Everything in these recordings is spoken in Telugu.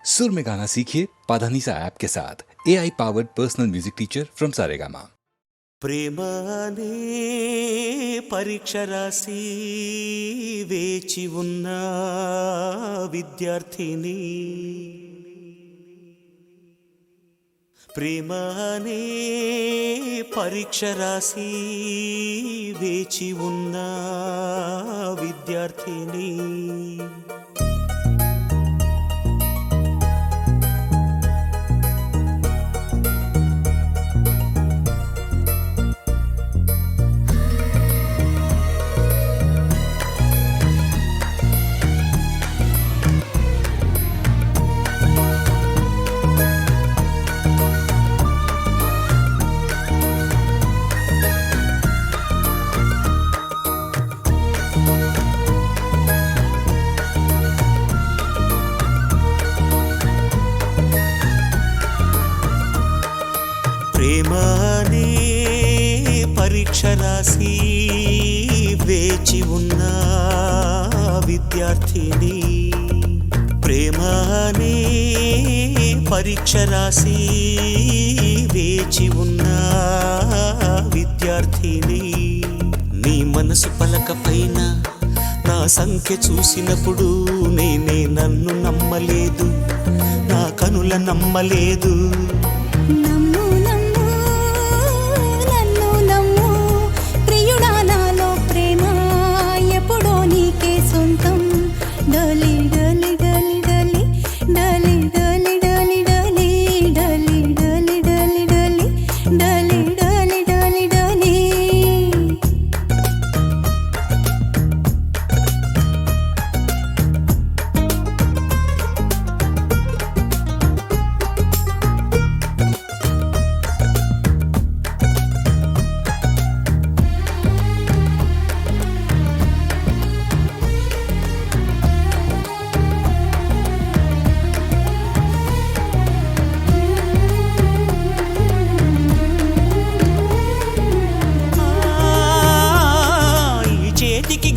सुर में गाना सीखिए पाधानीसा ऐप के साथ AI powered personal music teacher from Saregama. ప్రేమనే పరీక్ష రాసి వేచి ఉన్న విద్యార్థిని ప్రేమనే పరీక్ష రాసి వేచి ఉన్న విద్యార్థిని ప్రేమనే పరీక్ష రాసి వేచి ఉన్న విద్యార్థిని ప్రేమనే పరీక్ష రాసి వేచి ఉన్న విద్యార్థిని నీ మనసు పలక పైన నా సంఖ్య చూసినప్పుడు నేనే నన్ను నమ్మలేదు, నా కనుల నమ్మలేదు.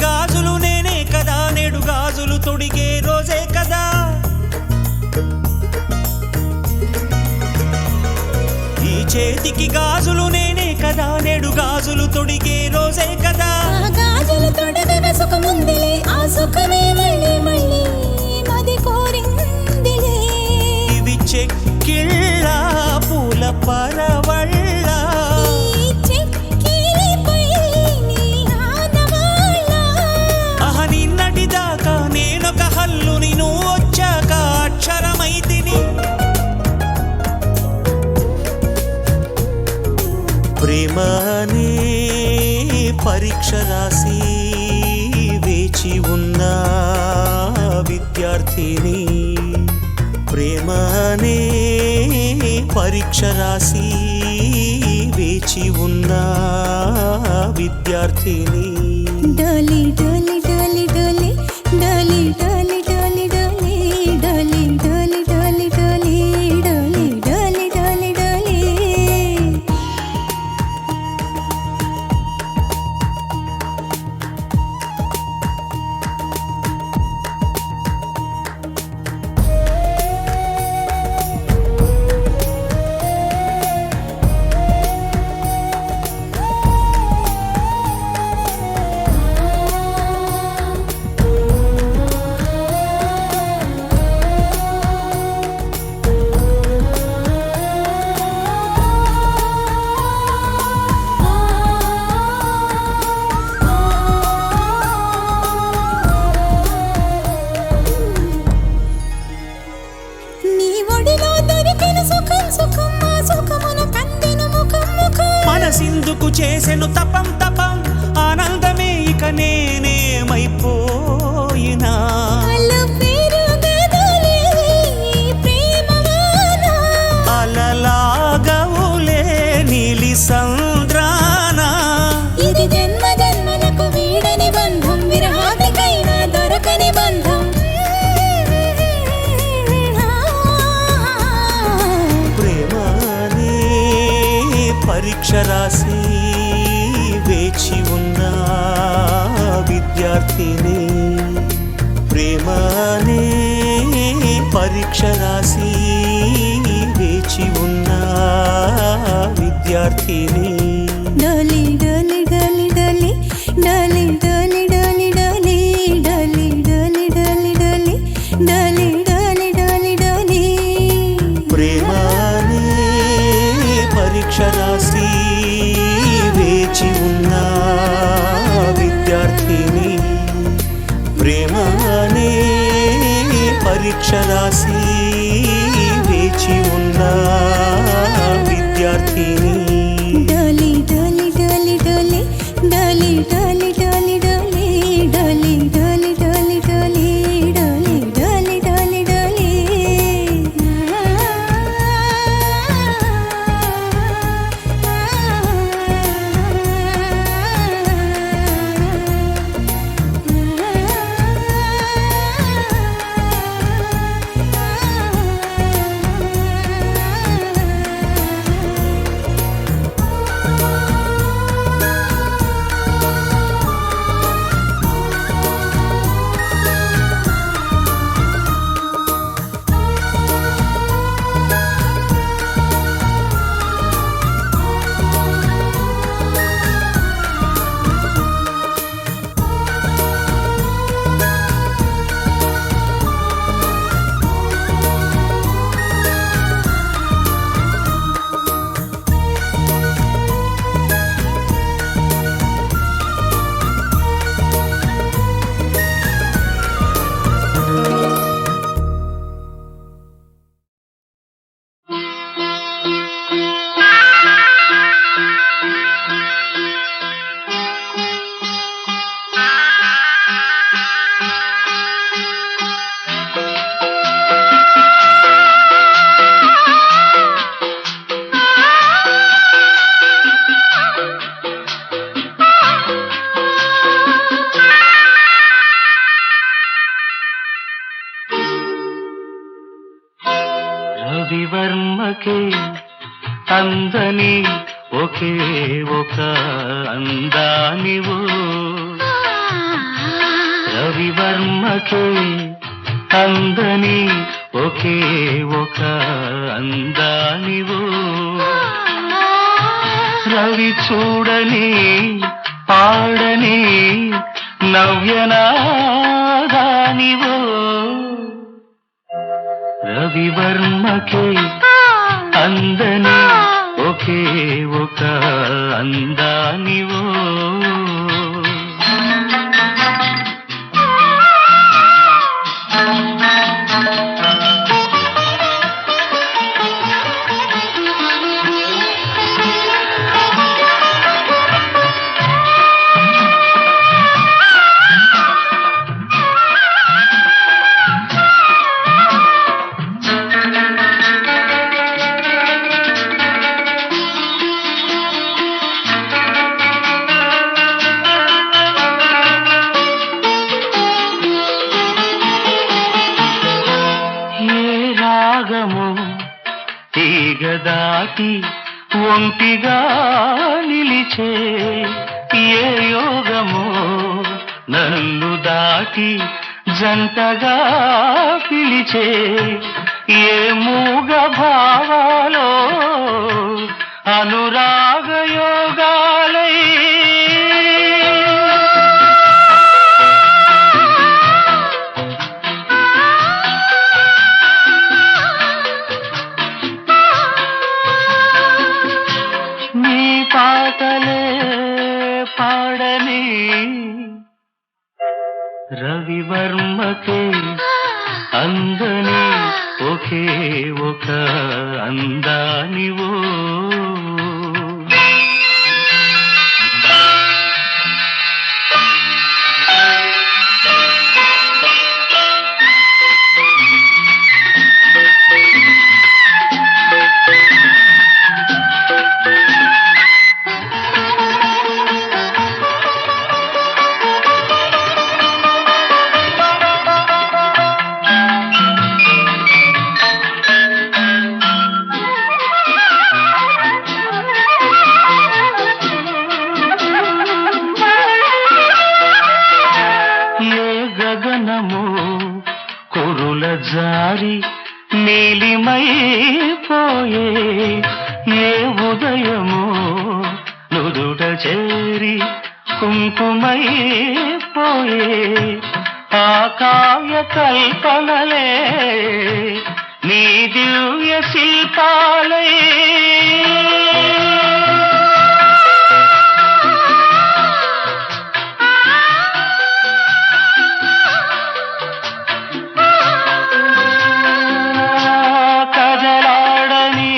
గాజులు నేనే కదా, నేడు గాజులు తొడిగే రోజే కదా. ఈ చేతికి గాజులు నేనే కదా, నేడు గాజులు తొడిగే రోజే కదా. గాజులు తొడగగా సుఖముందిలే, ఆ సుఖమే మళ్ళీ మళ్ళీ మది కోరిందిలే. ఇవి చెక్కిళ్ళ పూల పరవళ్ళ ప్రేమనే పరీక్ష రాసి వేచి ఉన్న విద్యార్థిని ప్రేమనే పరీక్ష రాసి వేచి ఉన్న విద్యార్థిని డోలి డోలి డోలి డోలి డోలి డోలి డోలి డోలి డోలి డోలి డోలి డోలి డోలి డోలి డోలి డోలి. మనసిందుకు చేసెను తపం తపం, ఆనందమే ఇక నేనేమైపోయినా. అలలాగవులే నీలి సంద్రానా, ఇది జన్మ జన్మలకు వీడని బంధం, విరహానికైనా దొరకని బంధం. ప్రేమనే పరీక్ష రాసి వేచి ఉన్న విద్యార్థిని ప్రేమనే పరీక్ష పరీక్ష రాసి వేచి ఉన్న విద్యార్థిని డోలి డోలి డోలి డోలి డోలి డోలి డోలి డోలి డోలి డోలి డోలి డోలి డోలి డోలి డోలి డోలి ప్రేమానే పరీక్ష రాసి వేచి ఉన్న విద్యార్థిని ప్రేమానే పరీక్ష రాసి వేచి ఉన్న విద్యార్థిని డోలి డోలి డోలి డోలి డోలి డోలి డోలి డోలి డోలి డోలి డోలి డోలి డోలి డోలి డోలి రవివర్మకే అందని ఒకే ఒక అందానివు రవివర్మకే అందని ఒకే ఒక అందానివు రవి చూడని పాడని నవ్యనాదానివు రవివర్మకే అందని ఒకే ఒక అందానివో తీగదాటి ఒంటిగా నిలిచే ఏ యోగమో నన్ను దాటి జంటగా పిలిచే ఏ మూగ భావాలో అనురాగ యోగాలై పాటలే పాడని రవివర్మకే అందని ఒకే ఒక అందానివో నీలిమైపోయే ఏ ఉదయమో నుదుట చేరి కుంకుమైపోయే ఆ కావ్య కల్పనలే నీ దివ్య శిల్పాలే కదలాడని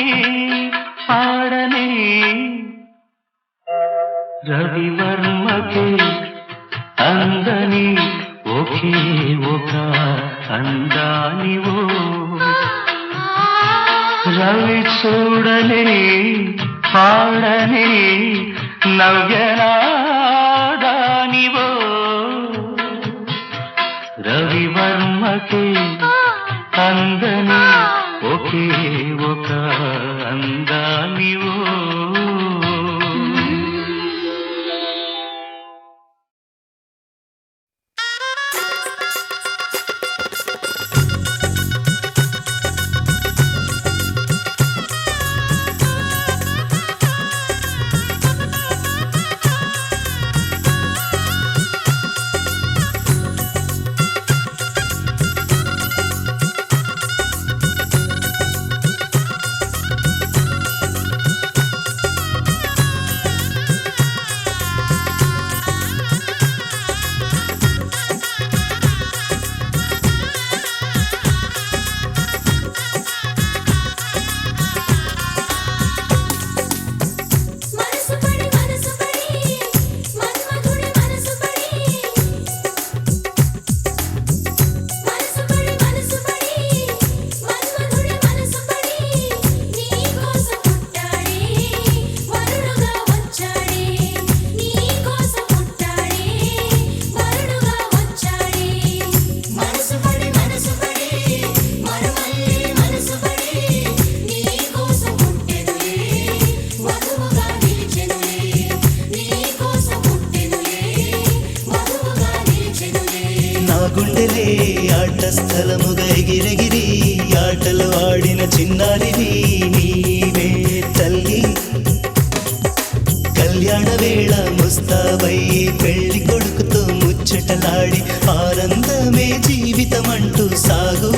పాడని రవివర్మకే అందని ఒకే ఒక అందానివో రవి చూడని పాడని నవ్యనాదానివో రవివర్మకే అందని ఒకే ఒక అందానివో గుండెలే ఆట స్థలముగా ఎగిరెగిరి ఆటలు ఆడిన చిన్నారివి నీవే తల్లి కళ్యాణ వేళ ముస్తాబై పెళ్లి కొడుకుతో ముచ్చటలాడి ఆనందమే జీవితం అంటూ సాగు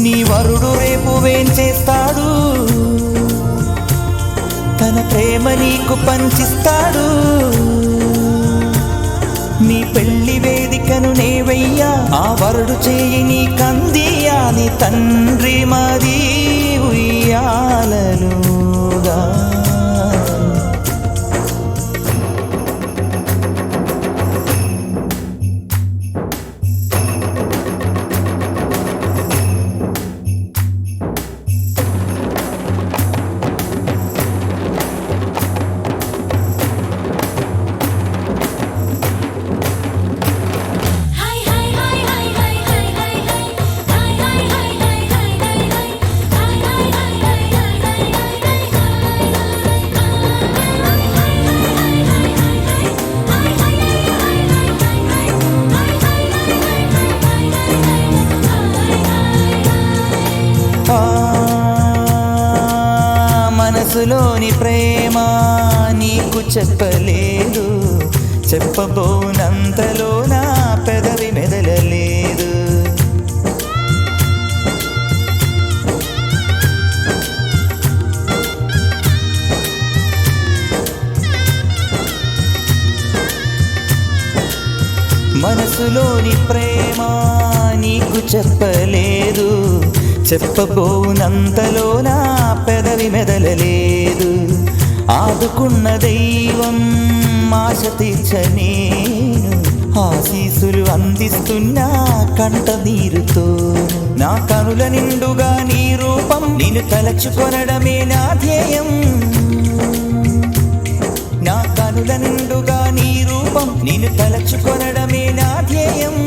నీ వరుడు రేపు వేం చేస్తాడు తన ప్రేమ నీకు పంచిస్తాడు నీ పెళ్లి వేదికను నేవయ్యా ఆ వరుడు చేయి నీ కందియా నీ తండ్రి మాది ఉయ్యాలలుగా మనసులోని ప్రేమ నీకు చెప్పలేదు చెప్పబోనంతలో నా పెదవి మెదలలేదు మనసులోని ప్రేమ నీకు చెప్పలేదు చెప్పబోనంతలో నా పెదవి మెదలలేదు ఆదుకున్న దైవం ఆశ తీర్చనేను ఆశీసులు అందిస్తున్నా కంట నీరుతో నా కనుల నిండుగా నీ రూపం నిన్ను తలచుకొనడమే నా ధ్యేయం నా కనుల నిండుగా నీ రూపం నిన్ను తలచుకొనడమే నా ధ్యేయం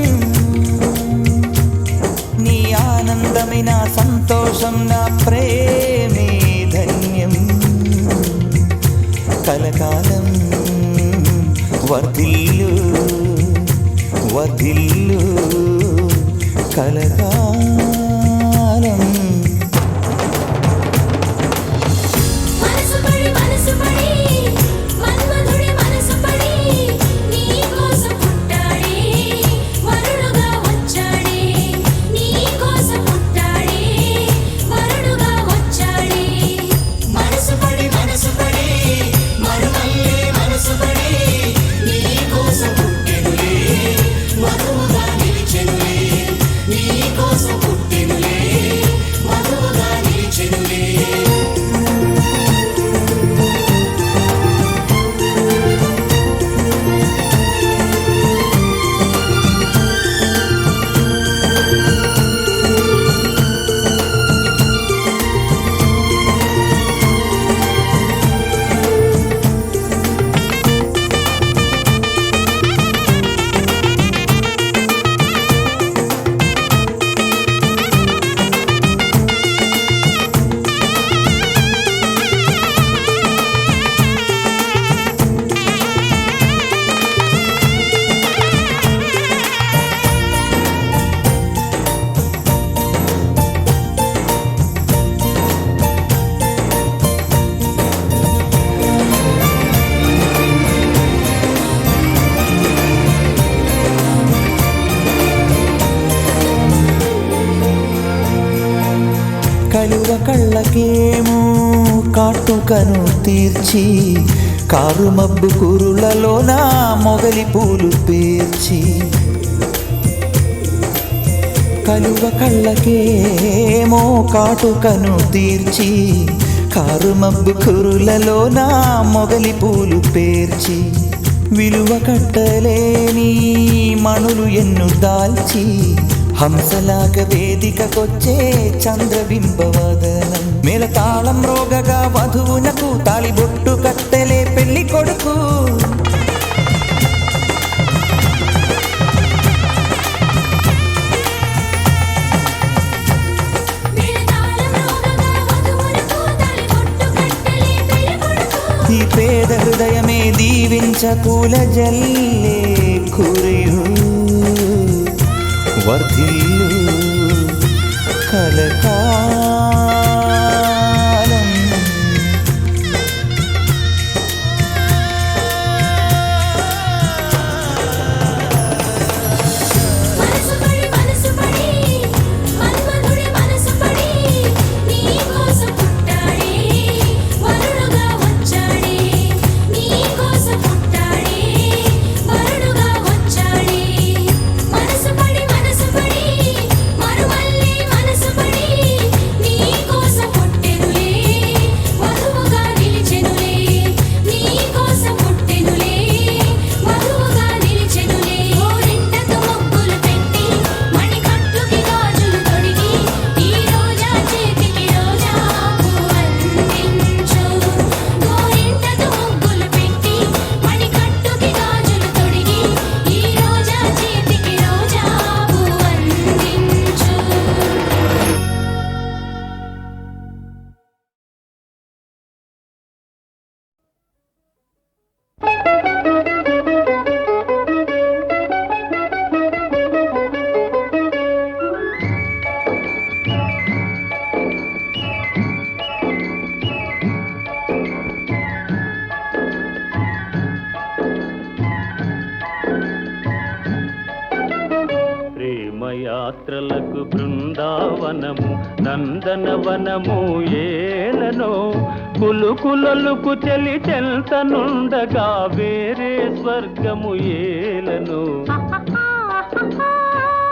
నీ ఆనందమే నా సంతోషం నా ప్రేమే ధన్యం కలకాలం వర్ధిల్లు వర్ధిల్లు కలకాలం కలువ కళ్ళకేమో కాటుకను తీర్చి కారు మబ్బు కురులలో నా మొగలి పూలు పేర్చి కలువ కళ్ళకేమో కాటుకను తీర్చి కారు మబ్బు కురులలో నా మొగలి పూలు పేర్చి విలువ కట్టలేని మణులు ఎన్ను దాల్చి హంసలాగ వేదికకొచ్చే చంద్రబింబవదనం మేల తాళం రోగగా వధువునకు తాళిబొట్టు కట్టెలే పెళ్లి కొడుకు ఈ పేద హృదయమే దీవించకూల జల్లే కురియు వర్ధిల్లు కలకాలం యాత్రలకు బృందావనము నందనవనము ఏలనో కులుకులొలుకు చెలి చెల్తనుండగా వేరే స్వర్గము ఏలనో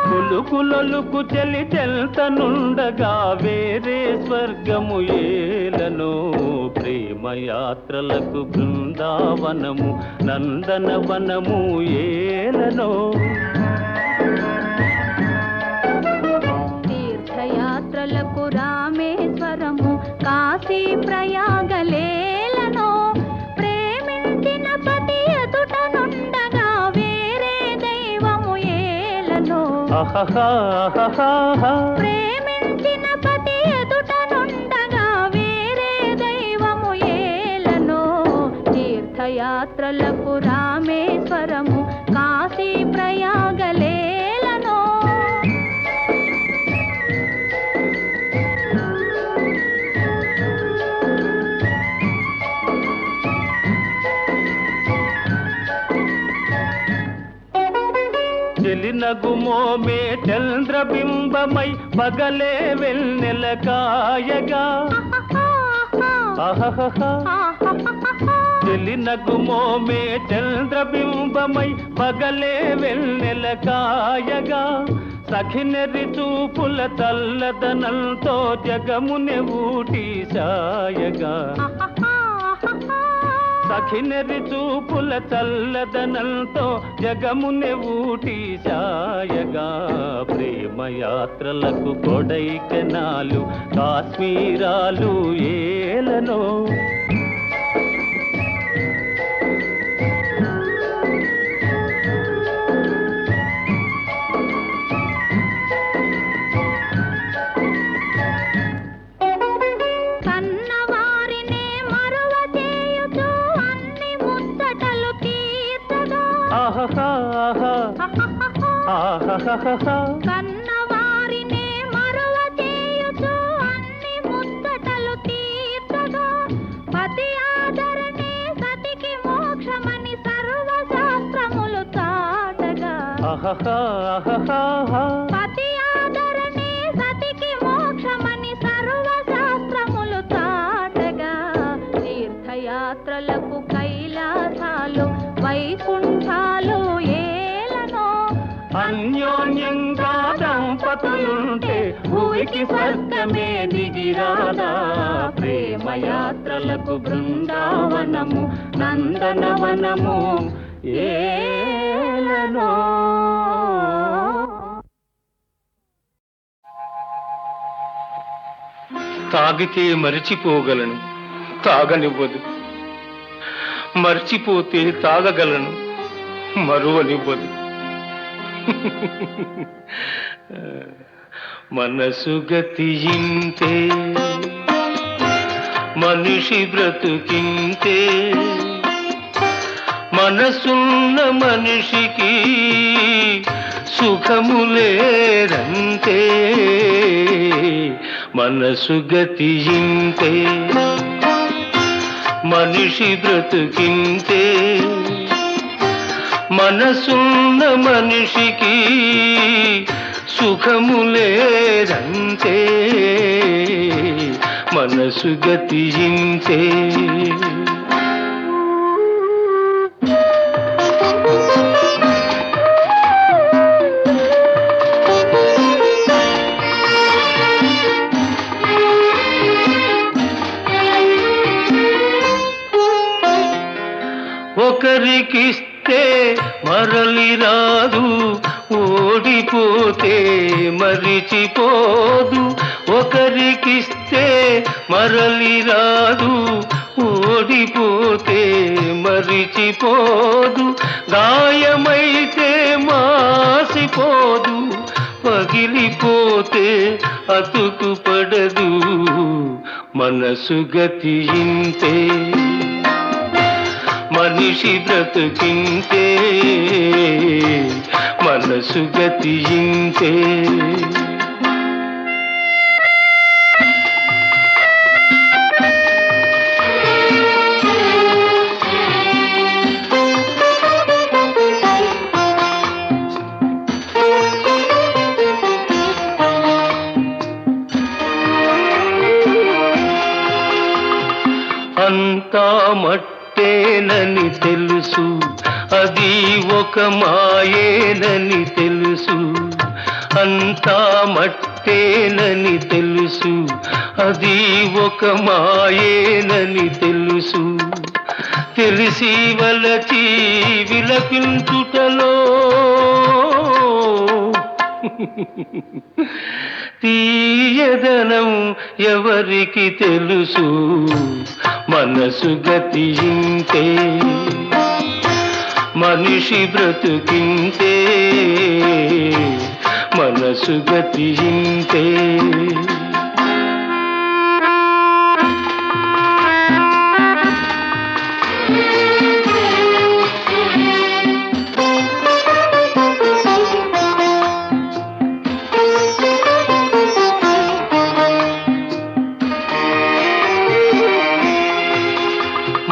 కులుకులొలుకు చెలి చెల్తనుండగా వేరే స్వర్గము ఏలనో ప్రేమయాత్రలకు బృందావనము నందనవనము ఏలనో తీర్థయాత్రలకు రామేశ్వరము కాశీ ప్రయాగలేలనో ప్రేమించిన పతి ఆహాహాహాహా. ప్రేమించిన పతి ఎదుటనుండగా వేరే దైవము ఏలనో తీర్థయాత్రలకు రామేశ్వరము కాశీ ప్రయాగలేలనో చెలినగుమోమే చంద్రబింబమై పగలే వెన్నెల కాయగా ఆహాహాహా. చెలినగుమోమే చంద్రబింబమై పగలే వెన్నెల కాయగా సఖినెరి చూపుల తల్లదనంతో జగముని ఊటి సాయగా సఖినెరి చూపుల చల్లదనంతో జగముని ఊటి సాయగా ప్రేమయాత్రలకు కొడైకెనాలు కాశ్మీరాలు ఏలనో కన్నవారినే మరువ చేయుచు అన్ని ముచ్చటలు తీర్చగా ఆహాహాహా. ఆహాహాహా. కన్నవారినే మరువ చేయుచు అన్ని ముచ్చటలు తీర్చగా పతి ఆదరణే సతికి మోక్షమని సర్వశాస్త్రములు చాటగా ఆహాహాహాహా. పతి ఆదరణే సతికి మోక్షమని సర్వశాస్త్రములు చాటగా తీర్థయాత్రలకు కైలాసాలు వైకుంఠాలు ఏలనో అన్యోన్యంగా దంపతులుంటే భూమికి స్వర్గమే దిగిరాదా ప్రేమయాత్రలకు బృందావనము నందనవనము ఏలనో. తాగితే మరిచిపోగలను తాగనివ్వదు, మర్చిపోతే తాగగలను మరువనివ్వదు. మనసు గతియింతే మనిషి బ్రతుకింతే మనసున్న మనిషికి సుఖము లేదంతే మనసు గతియింతే మనిషి బ్రతుకింతే మనసున్న మనిషికి సుఖము లేదంతే మనసు గతియింతే. ఒకరికిస్తే మరలి రాదు, ఓడిపోతే మరిచిపోదు. ఒకరికిస్తే మరలి రాదు, ఓడిపోతే మరిచిపోదు. గాయమైతే మాసిపోదు, పగిలిపోతే అతుకు పడదు. మనసు గతియింతే మనిషి బ్రతుకింతే మనసు గతియింతే. అంతా మట్టేనని తెలుసు, అది ఒక మాయేనని తెలుసు. అంతా మట్టేనని తెలుసు, అది ఒక మాయేనని తెలుసు. తెలిసి వలచి విలపించుటలో తీయదనం ఎవరికి తెలుసు. మనసు గతియింతే మనిషి బ్రతుకింతే మనసు గతి ఇంతే.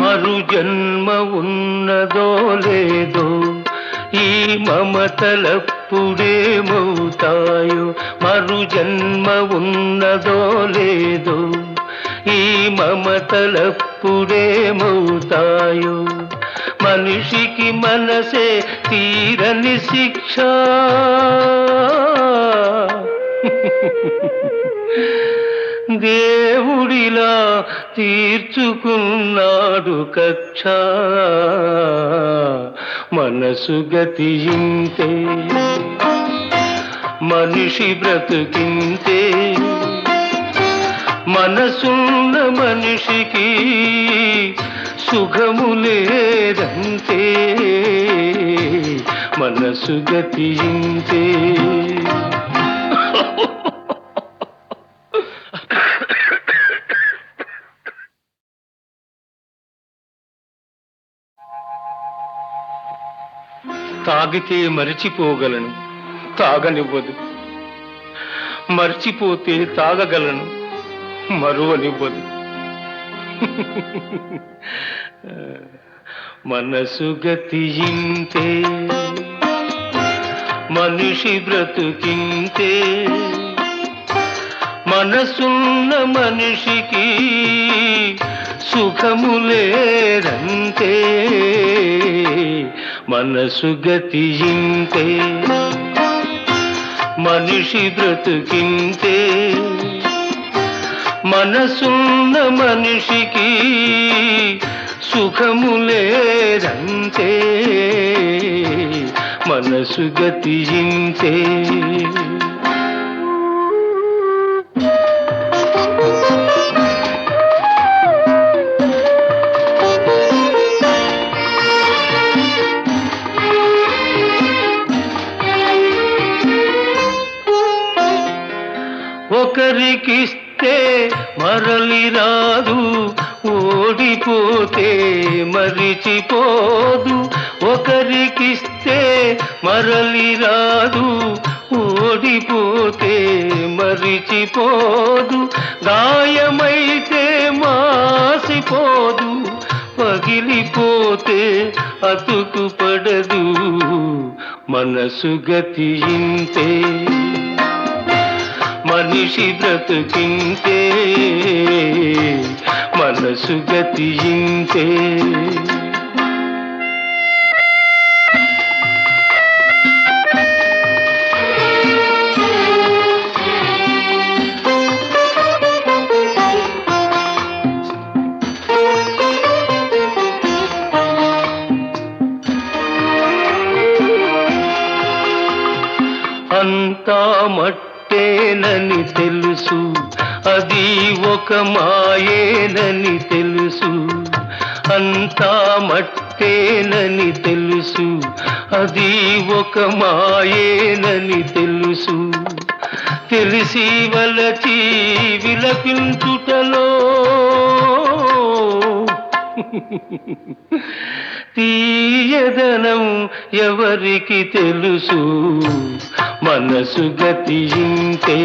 మరు జన్మ ఉన్నదో లేదో ఈ మమతలప్పుడేమవుతాయో, మరు జన్మ ఉన్నదో లేదో ఈ మమతలప్పుడేమవుతాయో. మనిషికి మనసే తీరని శిక్ష, దేవుడిలా తీర్చుకున్నాడు కక్ష. మనసు గతి ఇంతే, మనిషి బ్రతుకింతే. మనసున్న మనిషికి సుఖము లేదంతే. మనసు గతి ఇంతే. తాగితే మరిచిపోగలను, తాగనివ్వదు. మర్చిపోతే తాగగలను, మరువనివ్వదు. మనసు గతి ఇంతే, మనిషి బ్రతుకింతే. మనసున్న మనిషికి సుఖము లేదంతే. మనసు గతి ఇంతే, మనిషి బ్రతుకింతే. మనసున్న మనిషికి సుఖము లేదంతే. మనసు గతి ఇంతే. ఒకరికిస్తే మరలి రాదు, ఓడిపోతే మరిచిపోదు. ఒకరికిస్తే మరలి రాదు, ఓడిపోతే మరిచిపోదు. గాయమైతే మాసిపోదు, పగిలిపోతే అతుకు పడదు. మనసు గతి ఇంతే, మనిషి బ్రతుకింతే. మనసు గతి ఇంతే. అంతా మట్టేనని తెలుసు, అది ఒక మాయేనని తెలుసు. అంతా మట్టేనని తెలుసు, అది ఒక మాయేనని తెలుసు. తెలిసి వలచి విలపించుటలో తీయదనం ఎవరికి తెలుసు. మనసు గతి ఇంతే,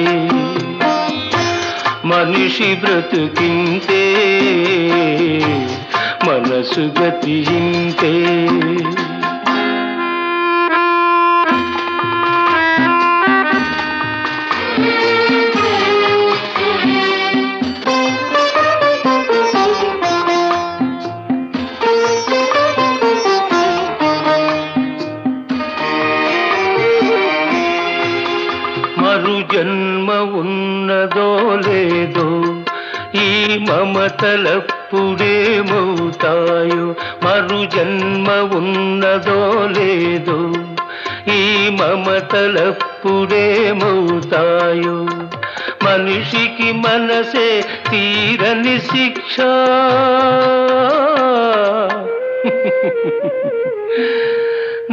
మనిషి బ్రతుకింతే. మనసు గతి ఇంతే. మరు జన్మ ఉన్నదో లేదో ఈ మమతలప్పుడేమవుతాయో. మరు జన్మ ఉన్నదో లేదో ఈ మమతలప్పుడేమవుతాయో. మనిషికి మనసే తీరని శిక్ష,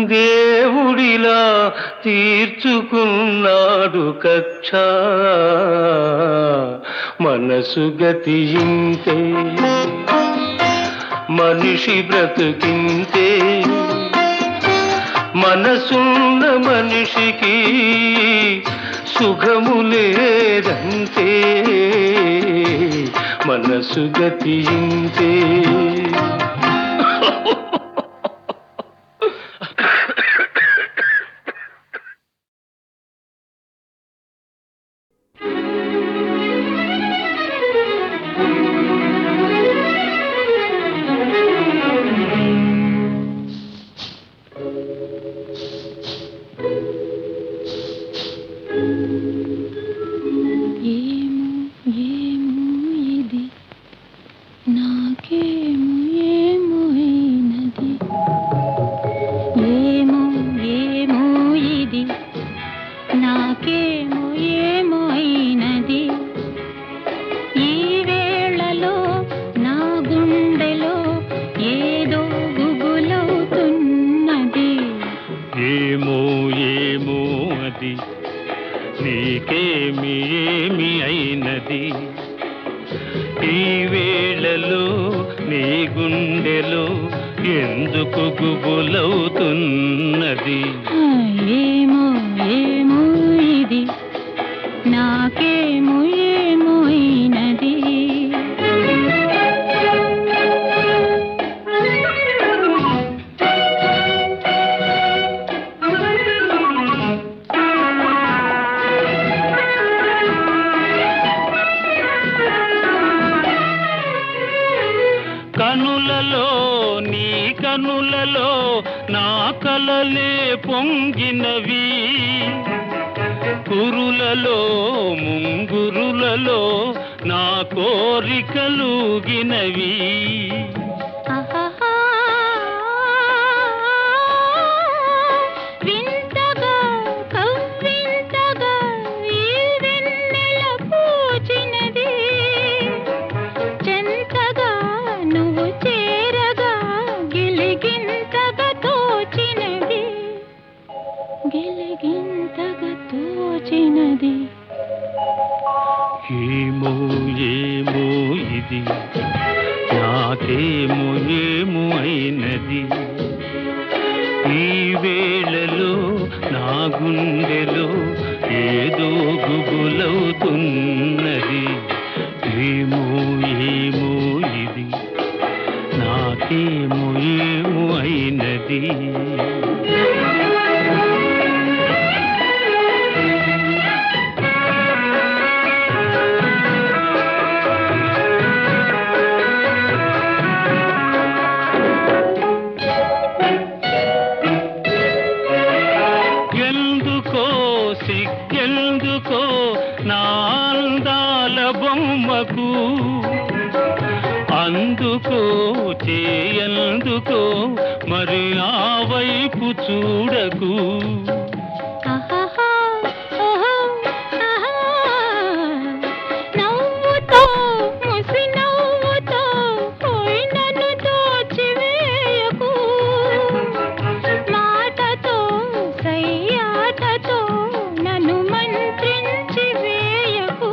దేవుడిలా తీర్చుకున్నాడు కక్ష మనసు గతింతే మనిషి బ్రతుకింతే మనసున్న మనిషికి సుఖము లేదంతే మనసు గతింతే ఎందుకు గుబులవుతున్నది ఏమో ఏమో ఇది నాకేమో ఏమో అయినది కనులలో నీ కనులలో నా కలలే పొంగినవి కురులలో ముంగురులలో నా కోరికలుగినవి వింతగా కవ్వింతగా ఈ వెన్నెల పూచినది చెంతగా నువ్వు చేరగా గిలిగింతగా తోచినది గిలిగింతగా తోచినది ఏమో ఏమో ఇది నాకేమో ఏమో అయినది ఈ వేళలో నా గుండెలో ఏదో గుబులవుతున్నది ఏమో ఏమో ఇది నాకేమో ఏమో అయినది సిగ్గెందుకో నా అందాల బొమ్మకు అందుకో చేయందుకో మరి ఆ వైపు చూడకు నవ్వుతో ముసి నవ్వుతో పోయి నన్ను దోచివేయకు మాటతో సయ్యాటతో నన్ను మంత్రించి వేయకు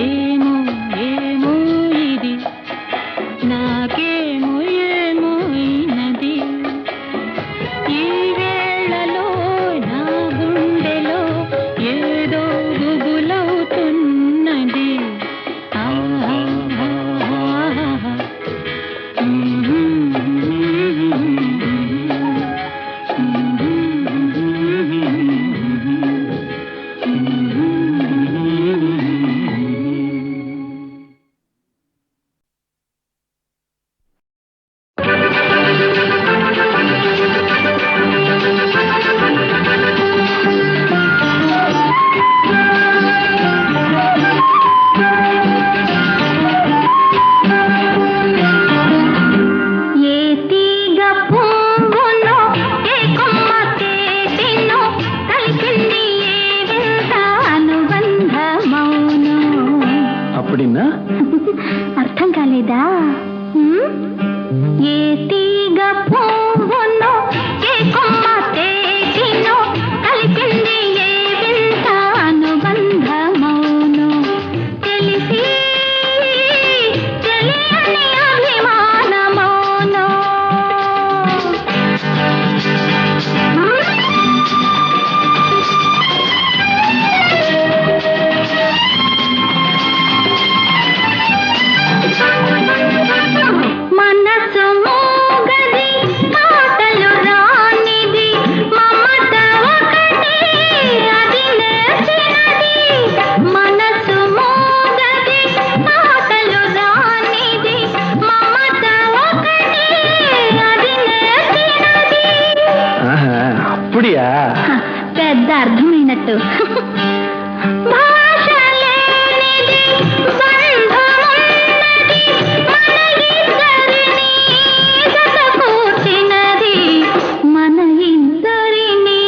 ఏమో ఏమో ఇది నాకేమో ఏమిటా? పెద్ద అర్థమైనట్టు. భాష లేనిది బంధమున్నది, మన ఇద్దరినీ జతకూర్చినది, మన ఇద్దరినీ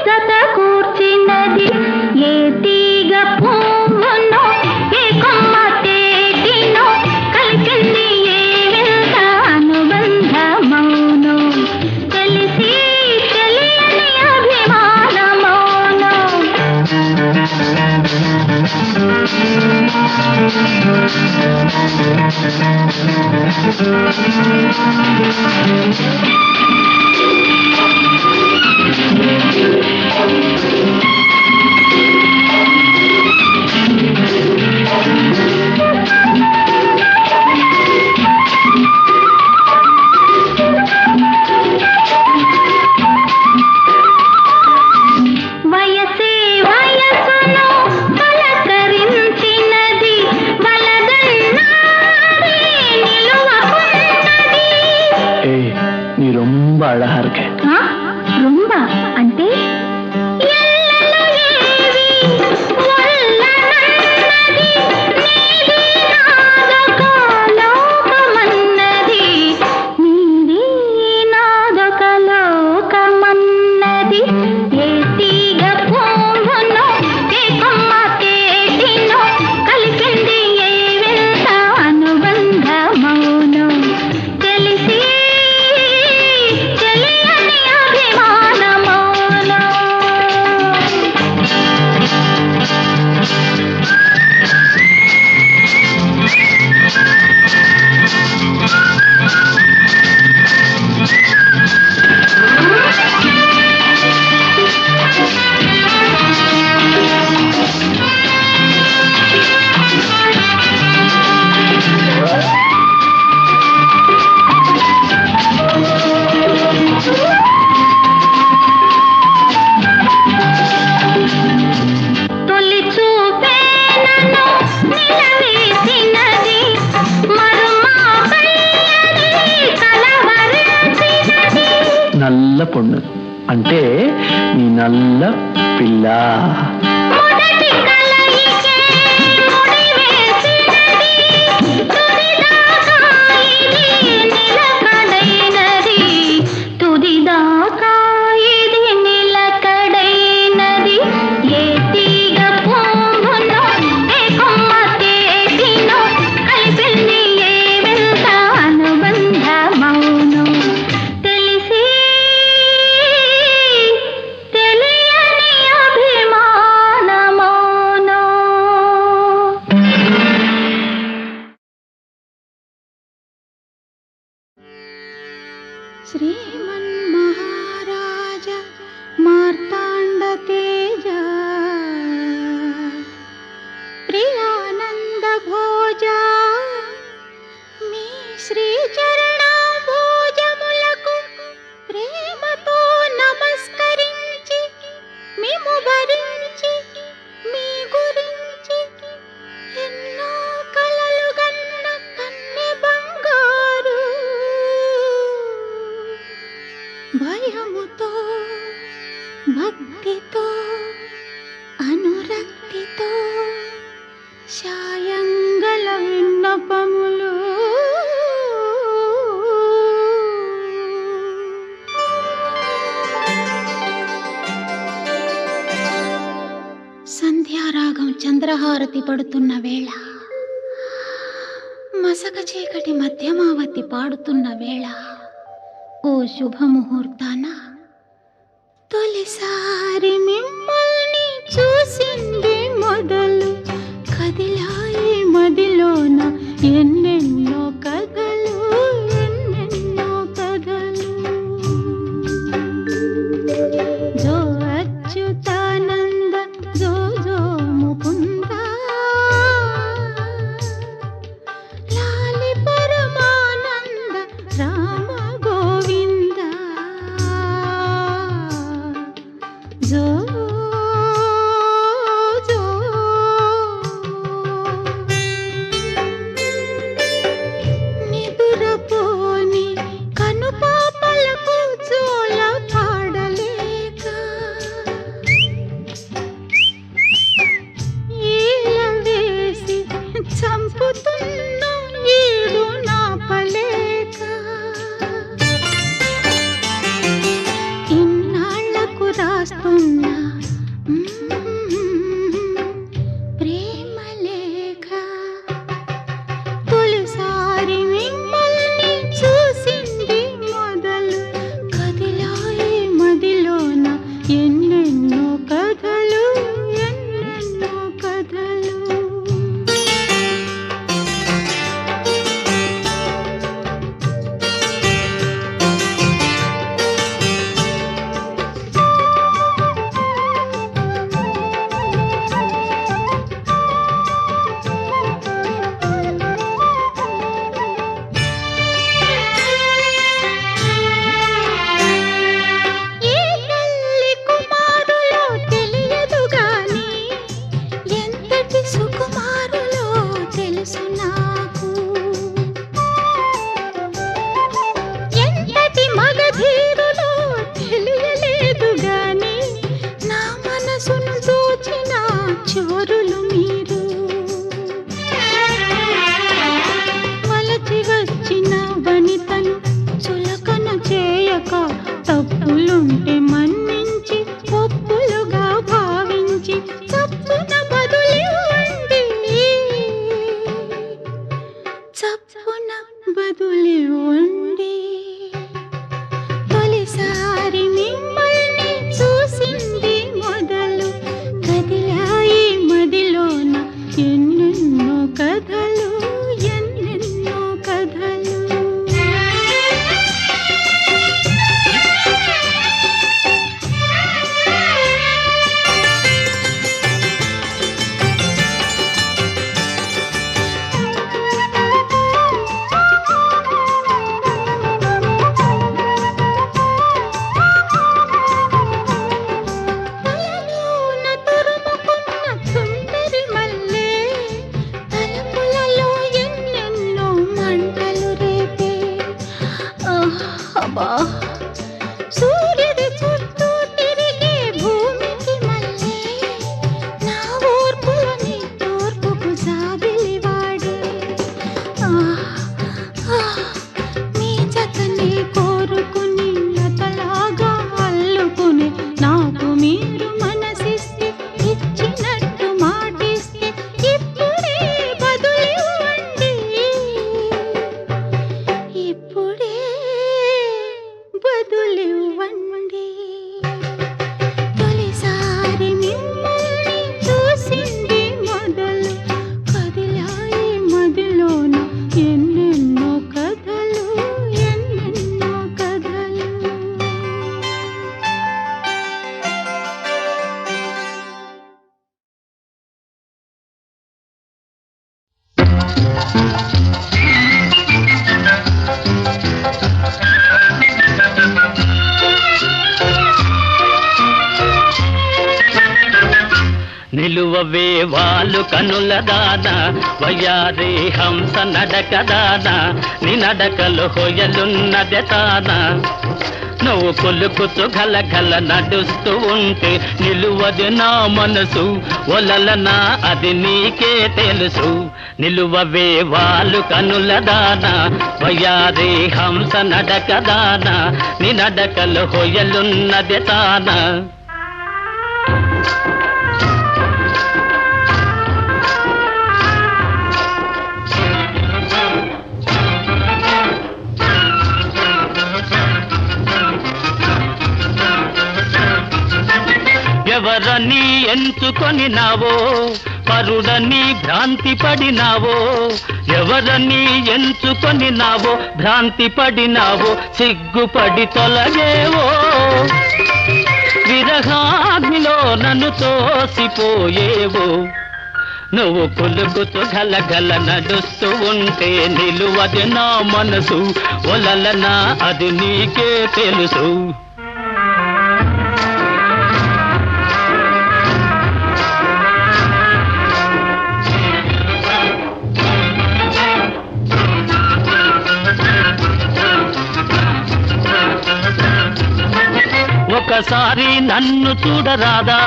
జతకూర్చినది. ఏ తీగ పువ్వునో ఏ కొమ్మ తేటినో కలిసింది ఏ వింత అనుబంధమౌనో, తెలిసి తెలియని అభిమానమౌనో. వయసే వయసును పలకరించినది, వలదన్నారే నిలువకున్నది. ఏయ్, నీ రొంబ అழகா இருக்க. రొంబ అంటే ఎల్లలు ఏవి వల్లనన్నది, నీది నాదొక లోకమన్నది, నీది నాదొక లోకమన్నది. ఏ తీగ పువ్వునో ఏ కొమ్మ తేటినో కలిసింది ఏ వింత అనుబంధమౌనో, తెలిసి తెలియని అభిమానమౌనో. తొలి చూపే నన్ను నిలవేసినది, మరుమాపయ్యది కలవరించినది. నల్ల పొన్ను అంటే నీ నల్ల పిల్ల. మొదటి కలయికే ముడివేసినది, తుదిదాకా ఇది నిలకడైనది, తుదిదాకా ఇది నిలకడైనది. ఏ తీగ పువ్వునో ఏ కొమ్మ తేటినో కలిసింది ఏ వింత అనుబంధమౌనో, తెలిసి తెలియని అభిమానమౌనో. శ్రీమన్మహారాజ మార్తాండ తేజ, ప్రియానంద భోజ, మీ శ్రీచరణ భోజములకు ప్రేమతో నమస్కరించి మేము భరించి మీ గురించి ఎన్నో కలలు గన్న కన్నె బంగారు, భయముతో భక్తితో అనురక్తితో శాయంగల విన్నపములు. సంధ్యారాగం చంద్రహారతి పడుతున్న వేళ, మసక చీకటి మధ్యమావతి పాడుతున్న వేళ, ఓ శుభముహూర్తాన తొలిసారి మిమ్మల్ని చూసింది మొదలు, కదిలాయి మదిలోన ఎన్నెన్నో కథలు, ఎన్నెన్నో కథలు. జో అచ్యుతానంద జో జో ముకుంద, లాలి పరమానంద రామ గోవింద, మగధీరులో తెలియలేదు గాని నా మనసును దోచిన చోరులు మీరు. వలచి వచ్చిన వనితను చులకన చేయక తప్పులుంటే మన్నించి ఒప్పులుగా భావించి చప్పున బదులివ్వండి, చప్పున బదులివ్వండి. తొలిసారి మిమ్మల్ని చూసింది మొదలు కదిలాయి మదిలోన ఎన్నెన్నో కథలు, ఎన్నెన్నో కథలు. తలలోన తురుముకున్న తుంటరి మల్లె తలుపులలో ఎన్నెన్నో మంటలు రేపే. అబ్బా సూర్యుడి చుట్టూ తిరిగే భూమికి మల్లె నా ఓర్పులని తోర్పుకు జాబిలివాడే. మీ జతని కోరుకుని లతలాగా అల్లుకుని నాకు మీరు మనసిస్తే ఇచ్చినట్టు మాటిస్తే ఇప్పుడే బదులివ్వండి, ఇప్పుడే బదులివ్వండి. తొలిసారి మిమ్మల్ని చూసింది మొదలు కదిలాయి మదిలోన ఎన్నెన్నో కథలు, ఎన్నెన్నో కథలు. నిలువవే వాళ్ళు కనుల దానా వయ్యారి హంస నడక దానా నీ నడకలు హొయలున్నదే తానా. నువ్వు కొలుకుతూ గలగల నడుస్తూ ఉంటే నిలువది నా మనసు ఒలలనా అది నీకే తెలుసు. నిలువవే వాళ్ళు కనుల దానా వయ్యారి హంస నడక దానా నీ నడకలు హొయలున్నదే తానా. ఎవరని ఎంచుకొని నావో పరుడని భ్రాంతి పడినావో, ఎవరని ఎంచుకొని నావో భ్రాంతి పడినావో సిగ్గుపడి తొలగేవో. విరహాగ్నిలో నన్ను తోసిపోయేవో. నువ్వు కొలుకుతూ గలగల నడుస్తూ ఉంటే నిలువది నా మనసు ఒలలనా అది నీకే తెలుసు. ఒకసారి నన్ను చూడరాదా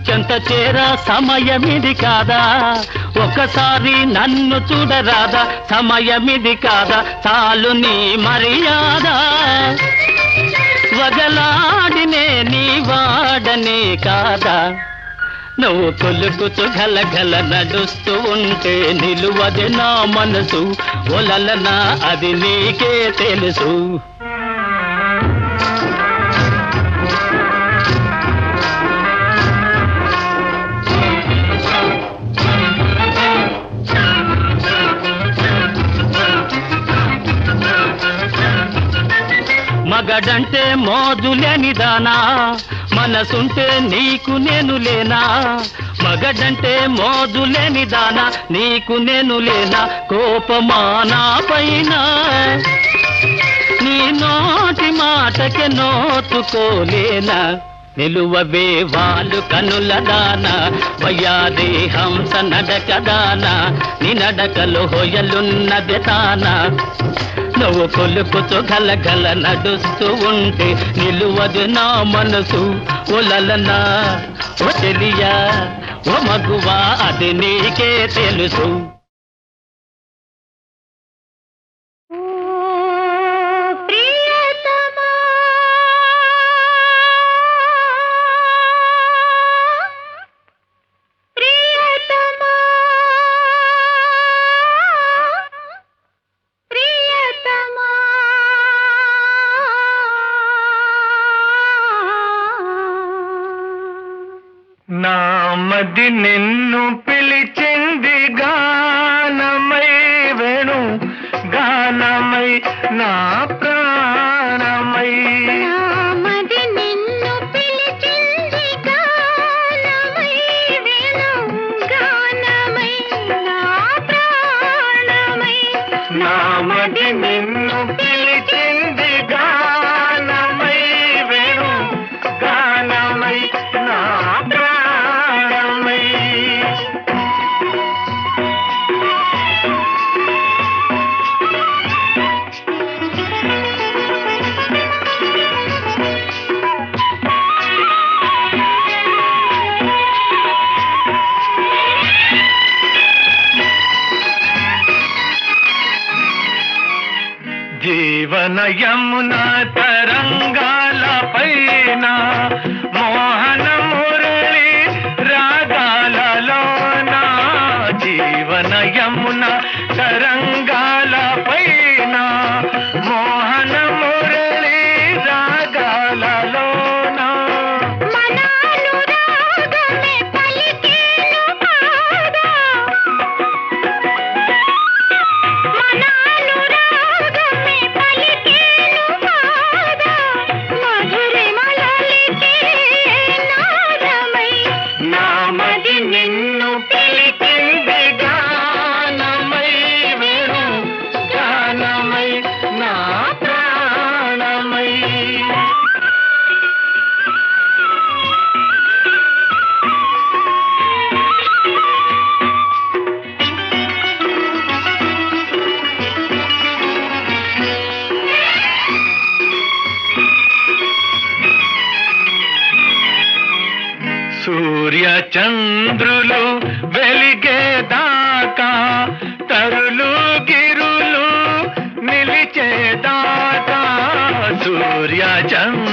చెంత చేర సమయమిది కాదా. ఒకసారి నన్ను చూడరాదా సమయమిది కాదా. చాలు నీ మర్యాద వగలాడినే నీ వాడనే కాదా. నువ్వు కొలుకుతూ గలగల నడుస్తూ ఉంటే నిలువది నా మనసు ఒలలనా అది నీకే తెలుసు. మగడంటే మోజులేని దానా మనసుంటే నీకు నేను లేనా. మగడంటే మోజులేని దానా నీకు నేను లేనా. కోపమానా పైన నీ నోటి మాటకి నోచుకోలేనా. నిలువవే వాళ్ళు కనుల దాన వయ్యారి హంస నడక దాన నీ నడకలు హొయలున్నది తాన నువ్వు కొలుకుతూ గలగల నడుస్తూ ఉంటే నిలువదు నా మనసు ఒలలనా ఓ తెలియా ఓ మగువా అది నీకే తెలుసు ప్రియతమా ప్రియతమా ప్రియతమా నామది నిన్ను పిలిచింది గానమై వేణు గానమై నా ప్రాణమై నామది నిన్ను పిలిచింది గానమై వేణు గానమై నా ప్రాణమై నామది నిన్ను పిలిచింది గానమై వేణు గానమై నా ప్రాణమై జీవన యమున తరంగాల పైన మోహన మురళి రాగాలలోన జీవన యమున తరంగాల పైన మోహన మురళి రాగాలలోన మనానురాగమే పలికేను పాదా మనానురాగమే పలికేను పాదా మధురిమలలికే నాదమై నామది నిన్ను పిలిచింది గానమై వేణు గానమై నా ప్రాణమై సూర్య చంద్రులు వెలిగేదాకా తరులు గిరులు నిలిచేదాకా సూర్య చంద్రులు